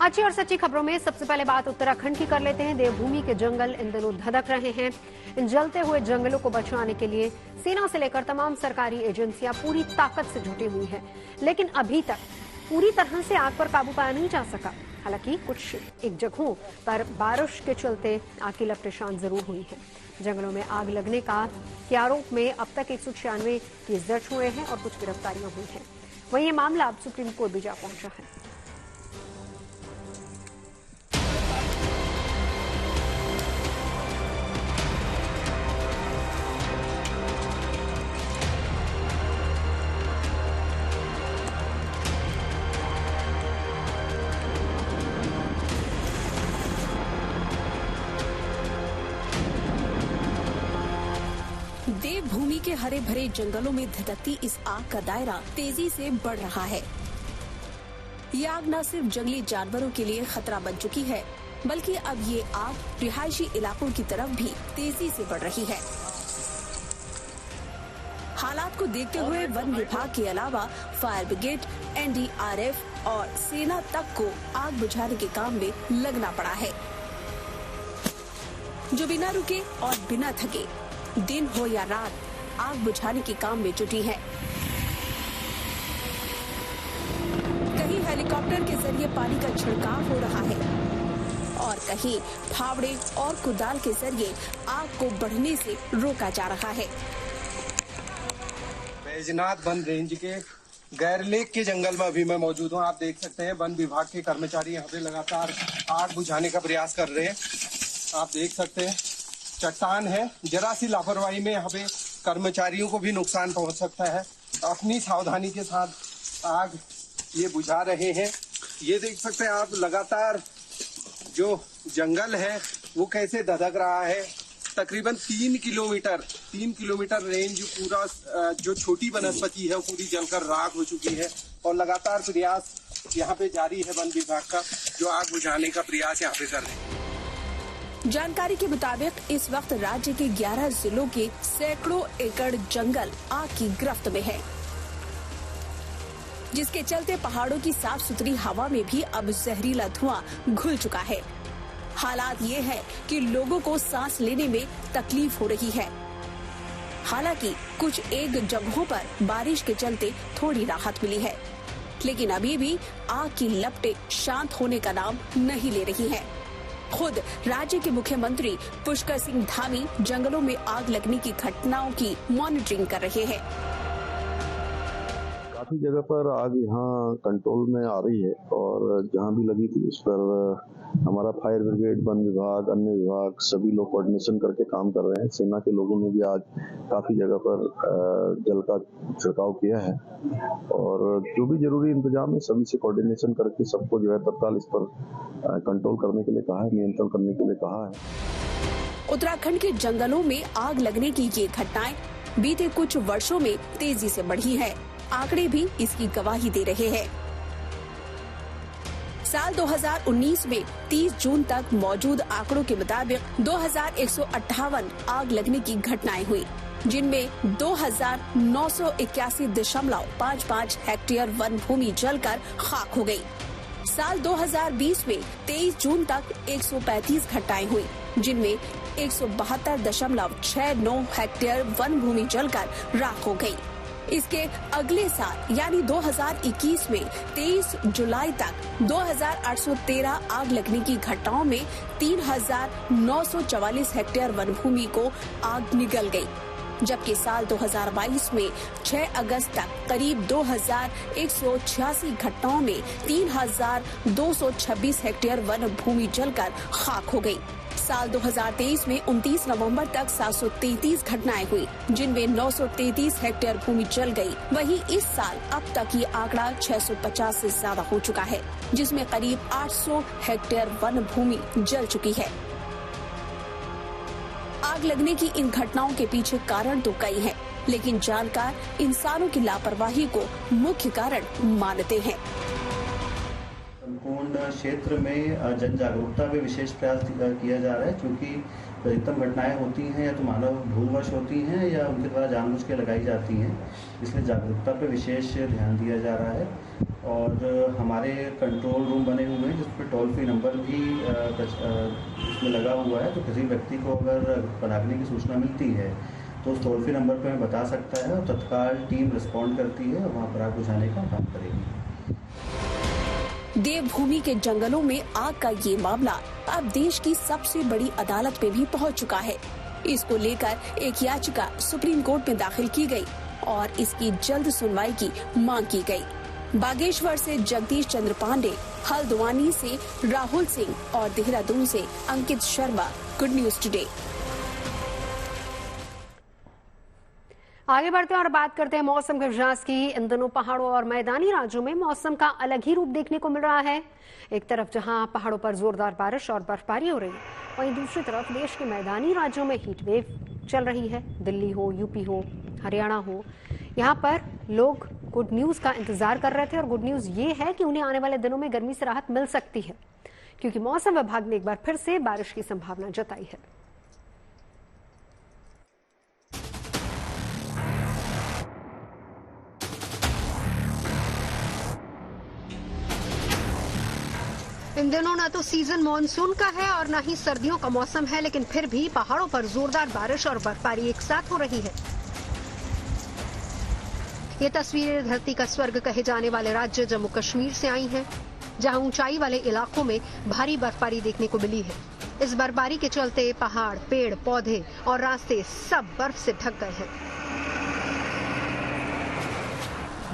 अच्छी और सच्ची खबरों में सबसे पहले बात उत्तराखंड की कर लेते हैं। देवभूमि के जंगल इन दिनों धधक रहे हैं। इन जलते हुए जंगलों को बचाने के लिए सेना से लेकर तमाम सरकारी एजेंसियां पूरी ताकत से जुटी हुई हैं, लेकिन अभी तक पूरी तरह से आग पर काबू पाया नहीं जा सका। हालांकि कुछ एक जगहों पर बारिश के चलते आग की लपटें शांत जरूर हुई हैं। जंगलों में आग लगने के आरोप में अब तक 196 केस दर्ज हुए हैं और कुछ गिरफ्तारियां हुई हैं। वहीं ये मामला अब सुप्रीम कोर्ट भी जा पहुंचा है। देवभूमि के हरे भरे जंगलों में धधकती इस आग का दायरा तेजी से बढ़ रहा है। ये आग न सिर्फ जंगली जानवरों के लिए खतरा बन चुकी है, बल्कि अब ये आग रिहायशी इलाकों की तरफ भी तेजी से बढ़ रही है। हालात को देखते हुए वन विभाग के अलावा फायर ब्रिगेड, NDRF और सेना तक को आग बुझाने के काम में लगना पड़ा है, जो बिना रुके और बिना थके दिन हो या रात आग बुझाने के काम में जुटी है। कहीं हेलीकॉप्टर के जरिए पानी का छिड़काव हो रहा है और कहीं फावड़े और कुदाल के जरिए आग को बढ़ने से रोका जा रहा है। बैजनाथ वन रेंज के गैरलेक के जंगल में अभी मैं मौजूद हूँ। आप देख सकते हैं वन विभाग के कर्मचारी यहाँ पे लगातार आग बुझाने का प्रयास कर रहे हैं। आप देख सकते हैं चट्टान है, जरा सी लापरवाही में यहाँ पे कर्मचारियों को भी नुकसान पहुंच सकता है। अपनी सावधानी के साथ आग ये बुझा रहे हैं। ये देख सकते हैं आप लगातार जो जंगल है वो कैसे धधक रहा है। तकरीबन 3 किलोमीटर रेंज पूरा जो छोटी वनस्पति है वो पूरी जलकर राख हो चुकी है और लगातार प्रयास यहाँ पे जारी है वन विभाग का, जो आग बुझाने का प्रयास यहाँ पे कर रहे हैं। जानकारी के मुताबिक इस वक्त राज्य के 11 जिलों के सैकड़ों एकड़ जंगल आग की गिरफ्त में है, जिसके चलते पहाड़ों की साफ सुथरी हवा में भी अब जहरीला धुआं घुल चुका है। हालात ये है कि लोगों को सांस लेने में तकलीफ हो रही है। हालांकि कुछ एक जगहों पर बारिश के चलते थोड़ी राहत मिली है, लेकिन अभी भी आग की लपटें शांत होने का नाम नहीं ले रही हैं। खुद राज्य के मुख्यमंत्री पुष्कर सिंह धामी जंगलों में आग लगने की घटनाओं की मॉनिटरिंग कर रहे हैं। काफी जगह पर आग यहाँ कंट्रोल में आ रही है और जहाँ भी लगी थी उस पर हमारा फायर ब्रिगेड, वन विभाग, अन्य विभाग सभी लोग कोऑर्डिनेशन करके काम कर रहे हैं। सेना के लोगों ने भी आज काफी जगह पर जल का छिड़काव किया है और जो भी जरूरी इंतजाम है सभी से कोऑर्डिनेशन करके सबको जो है तत्काल इस पर कंट्रोल करने के लिए कहा है, नियंत्रण करने के लिए कहा है। उत्तराखंड के जंगलों में आग लगने की ये घटनाएं बीते कुछ वर्षों में तेजी से बढ़ी है। आंकड़े भी इसकी गवाही दे रहे हैं। साल 2019 में 30 जून तक मौजूद आंकड़ों के मुताबिक 2158 आग लगने की घटनाएं हुई, जिनमें 2981.55 हेक्टेयर वन भूमि जलकर खाक हो गई। साल 2020 में 23 जून तक 135 घटनाएं हुई, जिनमें 172.69 हेक्टेयर वन भूमि जलकर राख हो गई। इसके अगले साल यानी 2021 में 23 जुलाई तक 2813 आग लगने की घटनाओं में 3944 हेक्टेयर वन भूमि को आग निगल गई, जबकि साल 2022 में 6 अगस्त तक करीब 2186 घटनाओं में 3226 हेक्टेयर वन भूमि जलकर खाक हो गई। साल 2023 में 29 नवंबर तक 733 घटनाएं हुई, जिनमें 933 हेक्टेयर भूमि जल गई। वहीं इस साल अब तक ये आंकड़ा 650 से ज्यादा हो चुका है, जिसमें करीब 800 हेक्टेयर वन भूमि जल चुकी है। आग लगने की इन घटनाओं के पीछे कारण तो कई हैं, लेकिन जानकार इंसानों की लापरवाही को मुख्य कारण मानते हैं। संपूर्ण क्षेत्र में जन जागरूकता पे विशेष प्रयास किया जा रहा है, क्योंकि अधिकतम घटनाएं होती हैं या तो मानव भूलवश होती हैं या उनके द्वारा जानबूझ के लगाई जाती हैं, इसलिए जागरूकता पे विशेष ध्यान दिया जा रहा है। और हमारे कंट्रोल रूम बने हुए हैं जिस पर टोल फ्री नंबर भी इसमें लगा हुआ है, तो किसी व्यक्ति को अगर परागने की सूचना मिलती है तो उस टोल फ्री नंबर पर हमें बता सकता है और तत्काल टीम रिस्पॉन्ड करती है और वहाँ पराग बुझाने का काम करेगी। देवभूमि के जंगलों में आग का ये मामला अब देश की सबसे बड़ी अदालत में भी पहुंच चुका है। इसको लेकर एक याचिका सुप्रीम कोर्ट में दाखिल की गई और इसकी जल्द सुनवाई की मांग की गई। बागेश्वर से जगदीश चंद्र पांडे, हल्द्वानी से राहुल सिंह और देहरादून से Ankit Sharma, good news today. आगे बढ़ते हैं और बात करते हैं मौसम के मिजाज की। इन दिनों पहाड़ों और मैदानी राज्यों में मौसम का अलग ही रूप देखने को मिल रहा है। एक तरफ जहां पहाड़ों पर जोरदार बारिश और बर्फबारी हो रही है, वहीं दूसरी तरफ देश के मैदानी राज्यों में हीट वेव चल रही है। दिल्ली हो, यूपी हो, हरियाणा हो, यहाँ पर लोग गुड न्यूज का इंतजार कर रहे थे और गुड न्यूज ये है कि उन्हें आने वाले दिनों में गर्मी से राहत मिल सकती है, क्योंकि मौसम विभाग ने एक बार फिर से बारिश की संभावना जताई है। इन दिनों न तो सीजन मॉनसून का है और न ही सर्दियों का मौसम है, लेकिन फिर भी पहाड़ों पर जोरदार बारिश और बर्फबारी एक साथ हो रही है। ये तस्वीरें धरती का स्वर्ग कहे जाने वाले राज्य जम्मू कश्मीर से आई हैं, जहां ऊंचाई वाले इलाकों में भारी बर्फबारी देखने को मिली है। इस बर्फबारी के चलते पहाड़, पेड़, पौधे और रास्ते सब बर्फ से ढक गए हैं।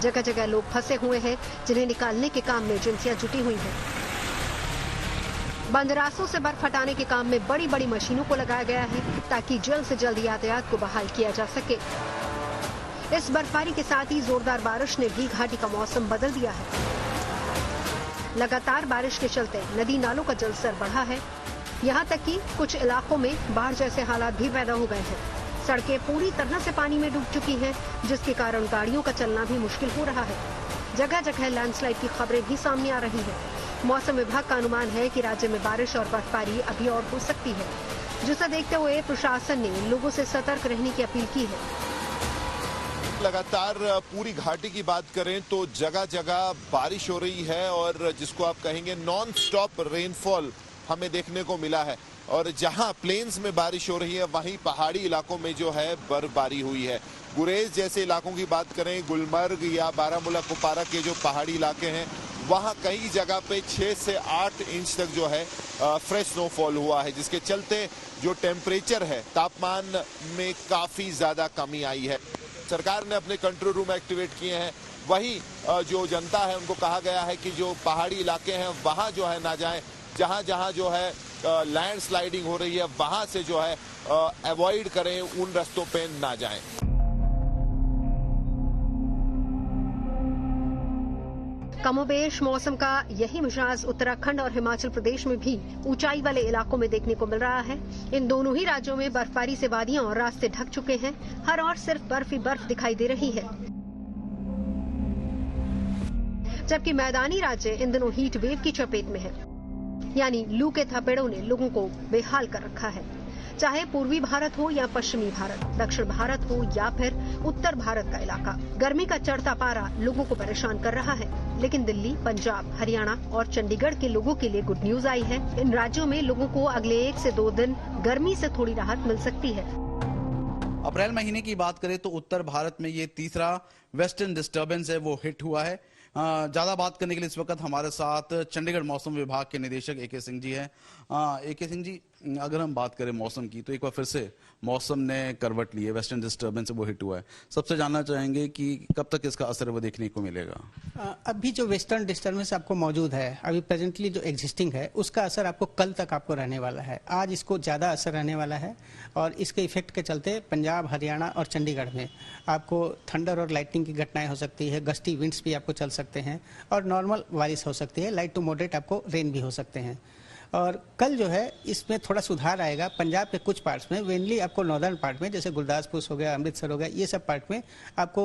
जगह जगह लोग फंसे हुए हैं, जिन्हें निकालने के काम में एजेंसियां जुटी हुई हैं। बंद रास्तों से बर्फ हटाने के काम में बड़ी बड़ी मशीनों को लगाया गया है, ताकि जल्द से जल्द यातायात को बहाल किया जा सके। इस बर्फबारी के साथ ही जोरदार बारिश ने भी घाटी का मौसम बदल दिया है। लगातार बारिश के चलते नदी नालों का जलस्तर बढ़ा है। यहाँ तक कि कुछ इलाकों में बाढ़ जैसे हालात भी पैदा हो गए हैं। सड़कें पूरी तरह से पानी में डूब चुकी हैं, जिसके कारण गाड़ियों का चलना भी मुश्किल हो रहा है। जगह जगह लैंडस्लाइड की खबरें भी सामने आ रही हैं। मौसम विभाग का अनुमान है कि राज्य में बारिश और बर्फबारी अभी और हो सकती है, जिसे देखते हुए प्रशासन ने लोगों से सतर्क रहने की अपील की है। लगातार पूरी घाटी की बात करें तो जगह जगह बारिश हो रही है और जिसको आप कहेंगे नॉन स्टॉप रेनफॉल हमें देखने को मिला है। और जहां प्लेन्स में बारिश हो रही है, वहीं पहाड़ी इलाकों में जो है बर्फबारी हुई है। गुरेज जैसे इलाकों की बात करें, गुलमर्ग या बारामूला कुपवारा के जो पहाड़ी इलाके हैं, वहां कई जगह पे 6 से 8 इंच तक जो है फ्रेश स्नोफॉल हुआ है, जिसके चलते जो टेम्परेचर है, तापमान में काफी ज्यादा कमी आई है। सरकार ने अपने कंट्रोल रूम एक्टिवेट किए हैं। वहीं जो जनता है उनको कहा गया है कि जो पहाड़ी इलाके हैं वहां जो है ना जाएं। जहां जहां जो है लैंड स्लाइडिंग हो रही है, वहां से जो है अवॉइड करें, उन रास्तों पे ना जाएं। कमोबेश मौसम का यही मिजाज उत्तराखंड और हिमाचल प्रदेश में भी ऊंचाई वाले इलाकों में देखने को मिल रहा है। इन दोनों ही राज्यों में बर्फबारी से वादियां और रास्ते ढक चुके हैं। हर ओर सिर्फ बर्फ ही बर्फ दिखाई दे रही है, जबकि मैदानी राज्य इन दिनों हीट वेव की चपेट में है। यानी लू के थपेड़ों ने लोगों को बेहाल कर रखा है। चाहे पूर्वी भारत हो या पश्चिमी भारत, दक्षिण भारत हो या फिर उत्तर भारत का इलाका, गर्मी का चढ़ता पारा लोगों को परेशान कर रहा है। लेकिन दिल्ली, पंजाब, हरियाणा और चंडीगढ़ के लोगों के लिए गुड न्यूज आई है। इन राज्यों में लोगों को अगले 1 से 2 दिन गर्मी से थोड़ी राहत मिल सकती है। अप्रैल महीने की बात करें तो उत्तर भारत में ये तीसरा वेस्टर्न डिस्टर्बेंस है, वो हिट हुआ है। ज्यादा बात करने के लिए इस वक्त हमारे साथ चंडीगढ़ मौसम विभाग के निदेशक AK सिंह जी हैं। AK सिंह जी, अगर हम बात करें मौसम की तो एक बार फिर से मौसम ने करवट ली है, वेस्टर्न डिस्टर्बेंस से वो हिट हुआ है। सबसे जानना चाहेंगे कि कब तक इसका असर वो देखने को मिलेगा? अभी जो वेस्टर्न डिस्टर्बेंस आपको मौजूद है, अभी प्रेजेंटली जो एग्जिस्टिंग है, उसका असर आपको कल तक आपको रहने वाला है। आज इसको ज्यादा असर रहने वाला है और इसके इफेक्ट के चलते पंजाब, हरियाणा और चंडीगढ़ में आपको थंडर और लाइटनिंग की घटनाएं हो सकती है। गस्टी विंड्स भी आपको चल सकते हैं और नॉर्मल बारिश हो सकती है। लाइट टू मॉडरेट आपको रेन भी हो सकते हैं। और कल जो है इसमें थोड़ा सुधार आएगा। पंजाब के कुछ पार्ट्स में, मेनली आपको नॉर्दर्न पार्ट में, जैसे गुरदासपुर हो गया, अमृतसर हो गया, ये सब पार्ट में आपको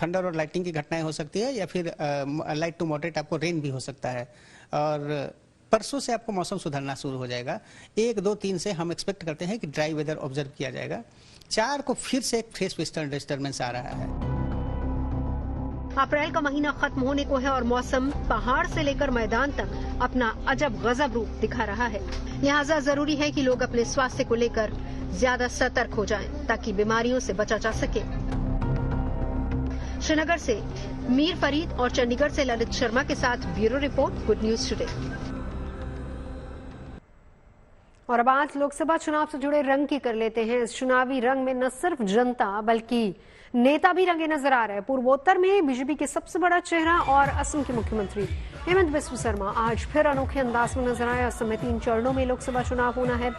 थंडर और लाइटनिंग की घटनाएं हो सकती है या फिर लाइट टू मॉडरेट आपको रेन भी हो सकता है। और परसों से आपको मौसम सुधरना शुरू हो जाएगा। 1, 2, 3 से हम एक्सपेक्ट करते हैं कि ड्राई वेदर ऑब्जर्व किया जाएगा। 4 को फिर से एक फ्रेश वेस्टर्न डिस्टर्बेंस आ रहा है। अप्रैल का महीना खत्म होने को है और मौसम पहाड़ से लेकर मैदान तक अपना अजब गजब रूप दिखा रहा है। लिहाजा जरूरी है कि लोग अपने स्वास्थ्य को लेकर ज्यादा सतर्क हो जाएं ताकि बीमारियों से बचा जा सके। श्रीनगर से मीर फरीद और चंडीगढ़ से ललित शर्मा के साथ bureau report, good news today. और अब आज लोकसभा चुनाव से जुड़े रंग की कर लेते हैं। इस चुनावी रंग में न सिर्फ जनता बल्कि नेता भी रंगे नजर आ रहे हैं। पूर्वोत्तर में बीजेपी के सबसे बड़ा चेहरा और असम के मुख्यमंत्री हेमंत बिस्व शर्मा आज फिर अनोखे अंदाज में नजर आए। असम में 3 चरणों में लोकसभा चुनाव होना है,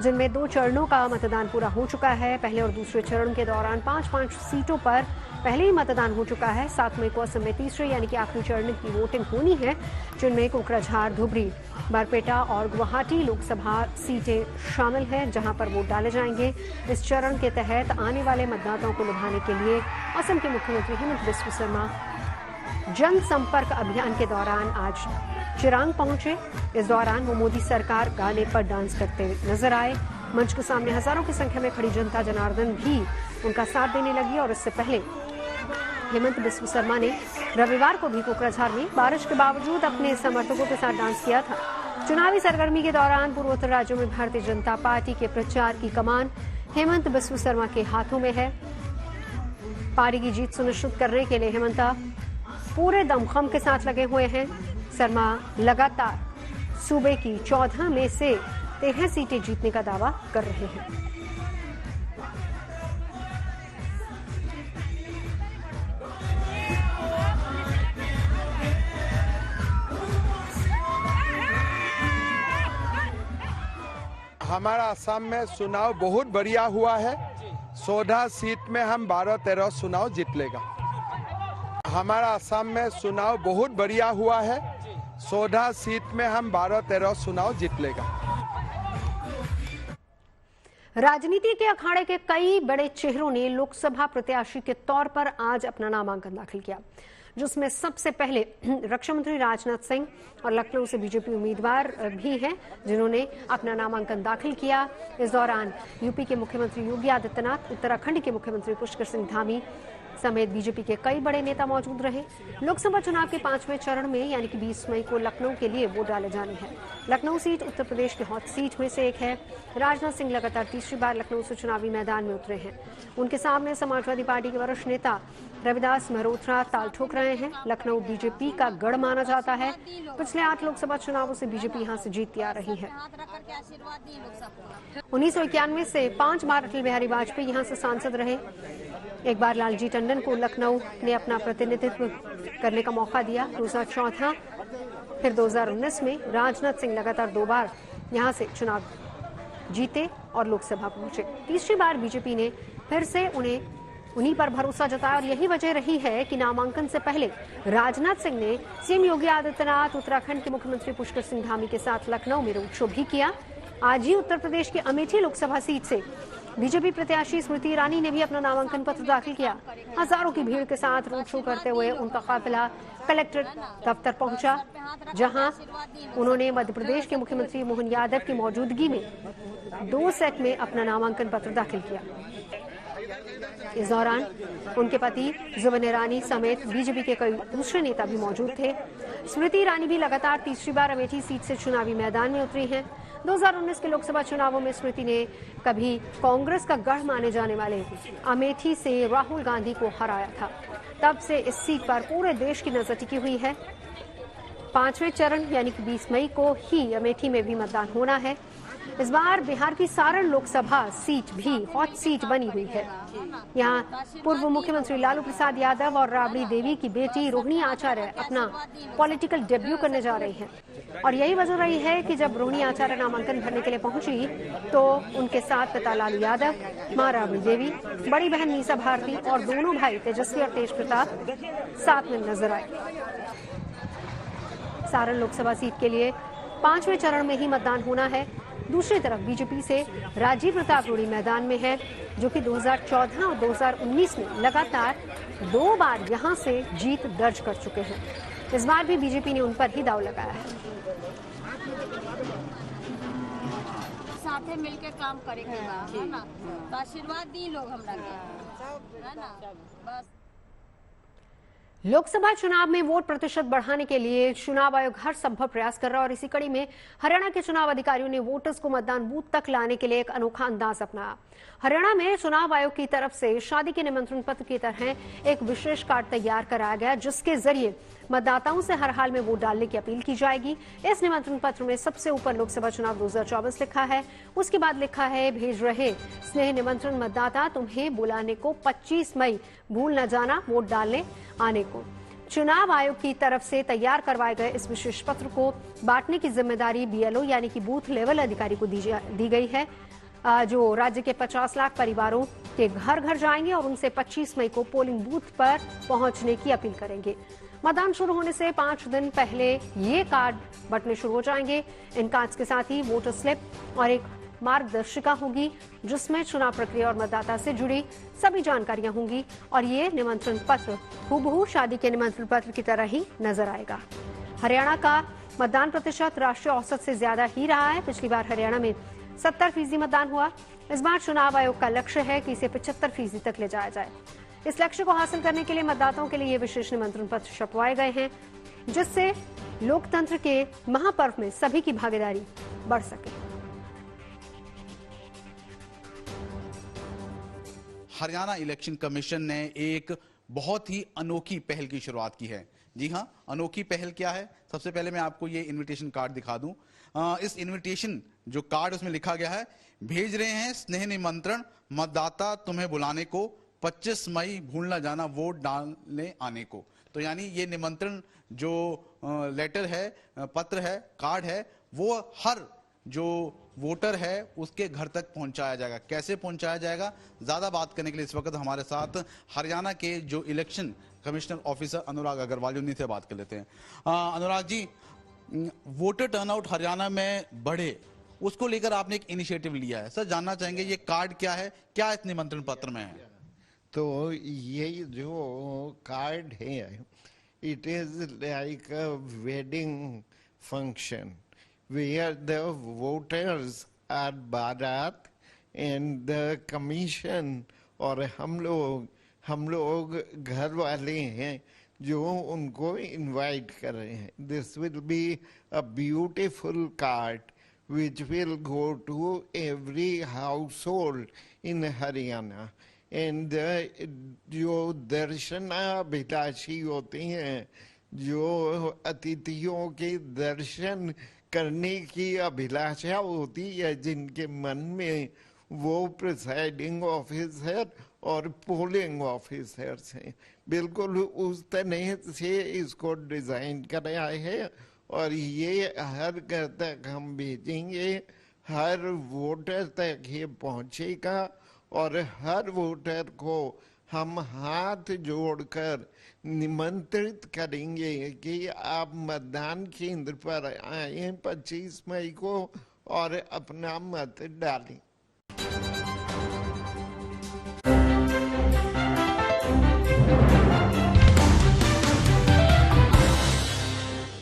जिनमें 2 चरणों का मतदान पूरा हो चुका है। पहले और दूसरे चरण के दौरान 5-5 सीटों पर पहले ही मतदान हो चुका है। 7 मई को असम में तीसरे यानी कि आखिरी चरण की वोटिंग होनी है, जिनमें कोकराझार, धुबरी, बारपेटा और गुवाहाटी लोकसभा सीटें शामिल हैं, जहां पर वोट डाले जाएंगे। इस चरण के तहत आने वाले मतदाताओं को लुभाने के लिए असम के मुख्यमंत्री हेमंत बिस्व शर्मा जनसंपर्क अभियान के दौरान आज चिरांग पहुंचे। इस दौरान वो मोदी सरकार गाने पर डांस करते नजर आए। मंच के सामने हजारों की संख्या में खड़ी जनता जनार्दन भी उनका साथ देने लगी। और इससे पहले हेमंत बिस्व शर्मा ने रविवार को भी कोकराझार में बारिश के बावजूद अपने समर्थकों के साथ डांस किया था। चुनावी सरगर्मी के दौरान पूर्वोत्तर राज्यों में भारतीय जनता पार्टी के प्रचार की कमान हेमंत बिस्व शर्मा के हाथों में है। पार्टी की जीत सुनिश्चित करने के लिए हेमंत पूरे दमखम के साथ लगे हुए हैं। शर्मा लगातार सूबे की 14 में से 13 सीटें जीतने का दावा कर रहे हैं। हमारा असम में चुनाव बहुत बढ़िया हुआ है। 14 सीट में हम 12-13 चुनाव जीत लेगा। हमारा असम में चुनाव बहुत बढ़िया हुआ है। 14 सीट में हम 12-13 चुनाव जीत लेगा। राजनीति के अखाड़े के कई बड़े चेहरों ने लोकसभा प्रत्याशी के तौर पर आज अपना नामांकन दाखिल किया, जिसमें सबसे पहले रक्षा मंत्री राजनाथ सिंह और लखनऊ से बीजेपी उम्मीदवार भी हैं, जिन्होंने अपना नामांकन दाखिल किया। इस दौरान यूपी के मुख्यमंत्री योगी आदित्यनाथ, उत्तराखंड के मुख्यमंत्री पुष्कर सिंह धामी समेत बीजेपी के कई बड़े नेता मौजूद रहे। लोकसभा चुनाव के 5वें चरण में यानी कि 20 मई को लखनऊ के लिए वोट डाले जाने हैं। लखनऊ सीट उत्तर प्रदेश की हॉट सीट में से एक है। राजनाथ सिंह लगातार तीसरी बार लखनऊ से चुनावी मैदान में उतरे हैं। उनके सामने समाजवादी पार्टी के वरिष्ठ नेता रविदास मल्होत्रा ताल ठोक रहे हैं। लखनऊ बीजेपी का गढ़ माना जाता है। पिछले 8 लोकसभा चुनावों से बीजेपी यहां से जीतती आ रही है। 1991 से 5 बार अटल बिहारी वाजपेयी यहां से सांसद रहे। एक बार लालजी टंडन को लखनऊ ने अपना प्रतिनिधित्व करने का मौका दिया। 2014 फिर 2019 में राजनाथ सिंह लगातार 2 बार यहां से चुनाव जीते और लोकसभा पहुंचे। तीसरी बार बीजेपी ने फिर से उन्हीं पर भरोसा जताया और यही वजह रही है कि नामांकन से पहले राजनाथ सिंह ने सीएम योगी आदित्यनाथ, उत्तराखंड के मुख्यमंत्री पुष्कर सिंह धामी के साथ लखनऊ में रोड शो भी किया। आज ही उत्तर प्रदेश की अमेठी लोकसभा सीट से बीजेपी प्रत्याशी स्मृति ईरानी ने भी अपना नामांकन पत्र दाखिल किया। हजारों की भीड़ के साथ रोड शो करते हुए उनका काफिला कलेक्ट्रेट दफ्तर पहुंचा, जहां उन्होंने मध्य प्रदेश के मुख्यमंत्री मोहन यादव की मौजूदगी में 2 सेट में अपना नामांकन पत्र दाखिल किया। इस दौरान उनके पति जुबिन ईरानी समेत बीजेपी के कई दूसरे नेता भी मौजूद थे। स्मृति ईरानी भी लगातार तीसरी बार अमेठी सीट से चुनावी मैदान में उतरी हैं। 2019 के लोकसभा चुनावों में स्मृति ने कभी कांग्रेस का गढ़ माने जाने वाले अमेठी से राहुल गांधी को हराया था। तब से इस सीट पर पूरे देश की नजर टिकी हुई है। 5वें चरण यानी कि 20 मई को ही अमेठी में भी मतदान होना है। इस बार बिहार की सारण लोकसभा सीट भी हॉट सीट बनी हुई है। यहाँ पूर्व मुख्यमंत्री लालू प्रसाद यादव और राबड़ी देवी की बेटी रोहिणी आचार्य अपना पॉलिटिकल डेब्यू करने जा रही हैं। और यही वजह रही है कि जब रोहिणी आचार्य नामांकन भरने के लिए पहुंची तो उनके साथ पिता लालू यादव, मां राबड़ी देवी, बड़ी बहन मीसा भारती और दोनों भाई तेजस्वी और तेज प्रताप साथ में नजर आए। सारण लोकसभा सीट के लिए 5वें चरण में ही मतदान होना है। दूसरी तरफ बीजेपी से राजीव प्रताप रूडी मैदान में है, जो कि 2014 और 2019 में लगातार 2 बार यहां से जीत दर्ज कर चुके हैं। इस बार भी बीजेपी ने उन पर ही दांव लगाया है। साथे मिलके काम करेंगे है ना, तो आशीर्वाद दी लोग हमरा के है ना। बस लोकसभा चुनाव में वोट प्रतिशत बढ़ाने के लिए चुनाव आयोग हर संभव प्रयास कर रहा है और इसी कड़ी में हरियाणा के चुनाव अधिकारियों ने वोटर्स को मतदान बूथ तक लाने के लिए एक अनोखा अंदाज अपनाया। हरियाणा में चुनाव आयोग की तरफ से शादी के निमंत्रण पत्र की तरह एक विशेष कार्ड तैयार कराया गया, जिसके जरिए मतदाताओं से हर हाल में वोट डालने की अपील की जाएगी। इस निमंत्रण पत्र में सबसे ऊपर लोकसभा चुनाव 2024 लिखा है, उसके बाद लिखा है भेज रहे स्नेह निमंत्रण मतदाता, तुम्हें बुलाने को 25 मई भूल न जाना वोट डालने आने को। चुनाव आयोग की तरफ से तैयार करवाए गए इस विशेष पत्र को बांटने की जिम्मेदारी बीएलओ यानी कि बूथ लेवल अधिकारी को दी गई है, जो राज्य के 50 लाख परिवारों के घर घर जाएंगे और उनसे 25 मई को पोलिंग बूथ पर पहुंचने की अपील करेंगे। मतदान शुरू होने से 5 दिन पहले ये कार्ड बंटने शुरू हो जाएंगे। इन कार्ड्स के साथ ही वोटर स्लिप और एक मार्गदर्शिका होगी, जिसमें चुनाव प्रक्रिया और मतदाता से जुड़ी सभी जानकारियां होंगी और ये निमंत्रण पत्र हूबहू शादी के निमंत्रण पत्र की तरह ही नजर आएगा। हरियाणा का मतदान प्रतिशत राष्ट्रीय औसत से ज्यादा ही रहा है। पिछली बार हरियाणा में 70% मतदान हुआ। इस बार चुनाव आयोग का लक्ष्य है कि इसे 75% तक ले जाया जाए। इस लक्ष्य को हासिल करने के लिए मतदाताओं के लिए ये विशेष निमंत्रण पत्र छपवाए गए हैं, जिससे लोकतंत्र के महापर्व में सभी की भागीदारी बढ़ सके। हरियाणा इलेक्शन कमीशन ने एक बहुत ही अनोखी पहल की शुरुआत की है। जी हां, अनोखी पहल क्या है? सबसे पहले मैं आपको ये इनविटेशन कार्ड दिखा दूं। इस इनविटेशन जो कार्ड उसमें लिखा गया है, भेज रहे हैं स्नेह निमंत्रण मतदाता, तुम्हें बुलाने को 25 मई भूल न जाना वोट डालने आने को। तो यानी ये निमंत्रण जो लेटर है, पत्र है, कार्ड है, वो हर जो वोटर है उसके घर तक पहुंचाया जाएगा। कैसे पहुंचाया जाएगा, ज्यादा बात करने के लिए इस वक्त हमारे साथ हरियाणा के जो इलेक्शन कमिश्नर ऑफिसर अनुराग अग्रवाल, उन्हीं से बात कर लेते हैं। अनुराग जी, वोटर टर्नआउट हरियाणा में बढ़े, उसको लेकर आपने एक इनिशिएटिव लिया है। सर, जानना चाहेंगे ये कार्ड क्या है, क्या इस निमंत्रण पत्र में है? तो ये जो कार्ड है, it is like a wedding function where the voters are Bharat and the commission और हम लोग घर वाले हैं जो उनको इनवाइट कर रहे हैं। This will be a beautiful card which will go to every household in Haryana and जो दर्शनाभिलाषी होते हैं, जो अतिथियों के दर्शन करने की अभिलाषा होती है, जिनके मन में, वो प्रिसाइडिंग ऑफिसर और पोलिंग ऑफिसर्स हैं। बिल्कुल उस तरह से इसको डिजाइन कराया है और ये हर घर तक हम भेजेंगे, हर वोटर तक ये पहुंचेगा और हर वोटर को हम हाथ जोड़कर निमंत्रित करेंगे कि आप मतदान केंद्र पर आए 25 मई को और अपना मत डालें।